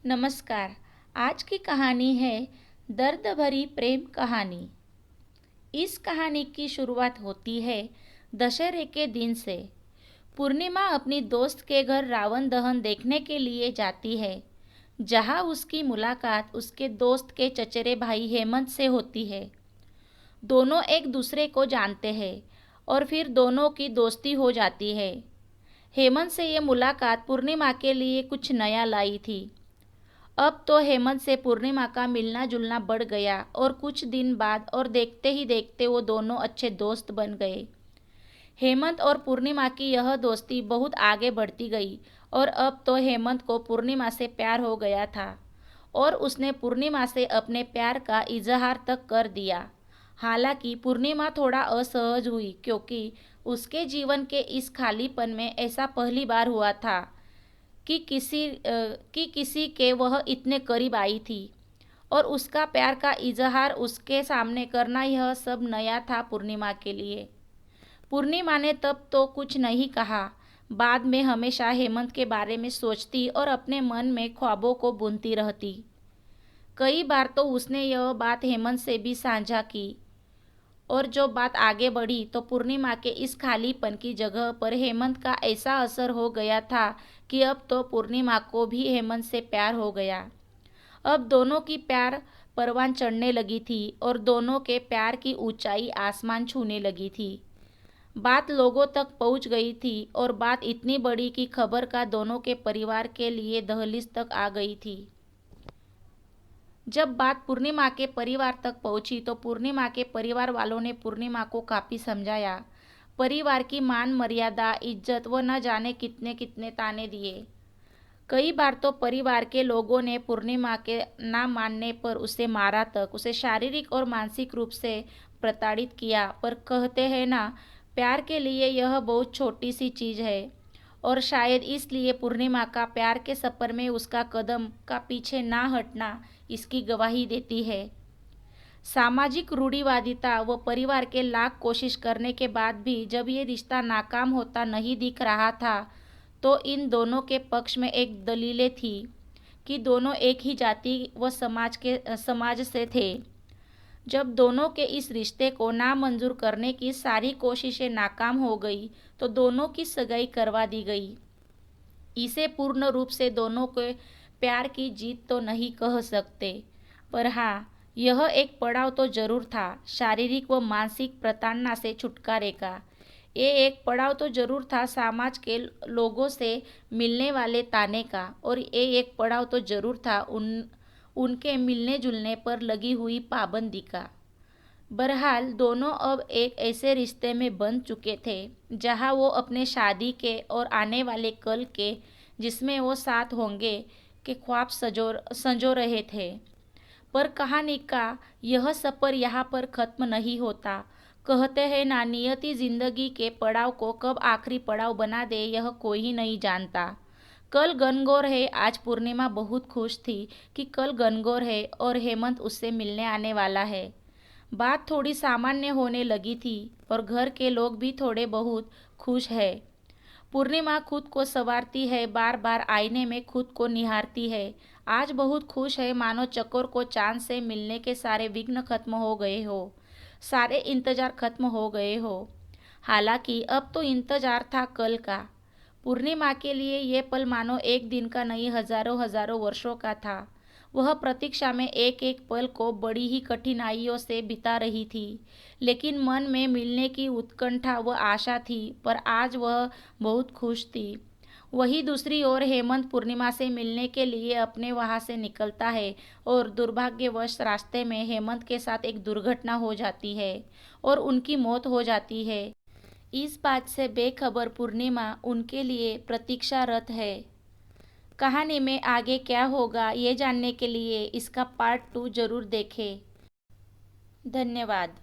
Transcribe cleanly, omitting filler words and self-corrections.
नमस्कार। आज की कहानी है दर्द भरी प्रेम कहानी। इस कहानी की शुरुआत होती है दशहरे के दिन से। पूर्णिमा अपनी दोस्त के घर रावण दहन देखने के लिए जाती है, जहां उसकी मुलाकात उसके दोस्त के चचेरे भाई हेमंत से होती है। दोनों एक दूसरे को जानते हैं और फिर दोनों की दोस्ती हो जाती है। हेमंत से ये मुलाकात पूर्णिमा के लिए कुछ नया लाई थी। अब तो हेमंत से पूर्णिमा का मिलना जुलना बढ़ गया और कुछ दिन बाद और देखते ही देखते वो दोनों अच्छे दोस्त बन गए। हेमंत और पूर्णिमा की यह दोस्ती बहुत आगे बढ़ती गई और अब तो हेमंत को पूर्णिमा से प्यार हो गया था और उसने पूर्णिमा से अपने प्यार का इजहार तक कर दिया। हालांकि पूर्णिमा थोड़ा असहज हुई, क्योंकि उसके जीवन के इस खालीपन में ऐसा पहली बार हुआ था कि किसी के वह इतने करीब आई थी और उसका प्यार का इजहार उसके सामने करना, यह सब नया था पूर्णिमा के लिए। पूर्णिमा ने तब तो कुछ नहीं कहा। बाद में हमेशा हेमंत के बारे में सोचती और अपने मन में ख्वाबों को बुनती रहती। कई बार तो उसने यह बात हेमंत से भी साझा की और जो बात आगे बढ़ी तो पूर्णिमा के इस खालीपन की जगह पर हेमंत का ऐसा असर हो गया था कि अब तो पूर्णिमा को भी हेमंत से प्यार हो गया। अब दोनों की प्यार परवान चढ़ने लगी थी और दोनों के प्यार की ऊंचाई आसमान छूने लगी थी। बात लोगों तक पहुंच गई थी और बात इतनी बड़ी कि खबर का दोनों के परिवार के लिए दहलीज तक आ गई थी। जब बात पूर्णिमा के परिवार तक पहुंची तो पूर्णिमा के परिवार वालों ने पूर्णिमा को काफी समझाया। परिवार की मान मर्यादा, इज्जत व न जाने कितने कितने ताने दिए। कई बार तो परिवार के लोगों ने पूर्णिमा के ना मानने पर उसे मारा तक, उसे शारीरिक और मानसिक रूप से प्रताड़ित किया। पर कहते हैं ना, प्यार के लिए यह बहुत छोटी सी चीज है और शायद इसलिए पूर्णिमा का प्यार के सफर में उसका कदम का पीछे ना हटना इसकी गवाही देती है। सामाजिक रूढ़िवादिता व परिवार के लाख कोशिश करने के बाद भी जब ये रिश्ता नाकाम होता नहीं दिख रहा था, तो इन दोनों के पक्ष में एक दलीलें थी कि दोनों एक ही जाति व समाज से थे। जब दोनों के इस रिश्ते को नामंजूर करने की सारी कोशिशें नाकाम हो गई तो दोनों की सगाई करवा दी गई। इसे पूर्ण रूप से दोनों के प्यार की जीत तो नहीं कह सकते, पर हाँ, यह एक पड़ाव तो जरूर था शारीरिक व मानसिक प्रताड़ना से छुटकारे का। ये एक पड़ाव तो जरूर था समाज के लोगों से मिलने वाले ताने का, और ये एक पड़ाव तो जरूर था उनके मिलने जुलने पर लगी हुई पाबंदी का। बहरहाल दोनों अब एक ऐसे रिश्ते में बंध चुके थे जहां वो अपने शादी के और आने वाले कल के, जिसमें वो साथ होंगे, के ख्वाब संजो रहे थे। पर कहानी का यह सफर यहाँ पर खत्म नहीं होता। कहते हैं ना, नियति जिंदगी के पड़ाव को कब आखिरी पड़ाव बना दे यह कोई ही नहीं जानता। कल गनगौर है। आज पूर्णिमा बहुत खुश थी कि कल गनगौर है और हेमंत उससे मिलने आने वाला है। बात थोड़ी सामान्य होने लगी थी और घर के लोग भी थोड़े बहुत खुश है। पूर्णिमा खुद को संवारती है, बार बार आईने में खुद को निहारती है। आज बहुत खुश है, मानो चकोर को चांद से मिलने के सारे विघ्न खत्म हो गए हो, सारे इंतजार खत्म हो गए हो। हालांकि अब तो इंतजार था कल का। पूर्णिमा के लिए ये पल मानो एक दिन का नहीं, हजारों हजारों वर्षों का था। वह प्रतीक्षा में एक एक पल को बड़ी ही कठिनाइयों से बिता रही थी, लेकिन मन में मिलने की उत्कंठा व आशा थी। पर आज वह बहुत खुश थी। वहीं दूसरी ओर हेमंत पूर्णिमा से मिलने के लिए अपने वहां से निकलता है और दुर्भाग्यवश रास्ते में हेमंत के साथ एक दुर्घटना हो जाती है और उनकी मौत हो जाती है। इस बात से बेखबर पूर्णिमा उनके लिए प्रतीक्षारत है। कहानी में आगे क्या होगा ये जानने के लिए इसका पार्ट 2 जरूर देखें। धन्यवाद।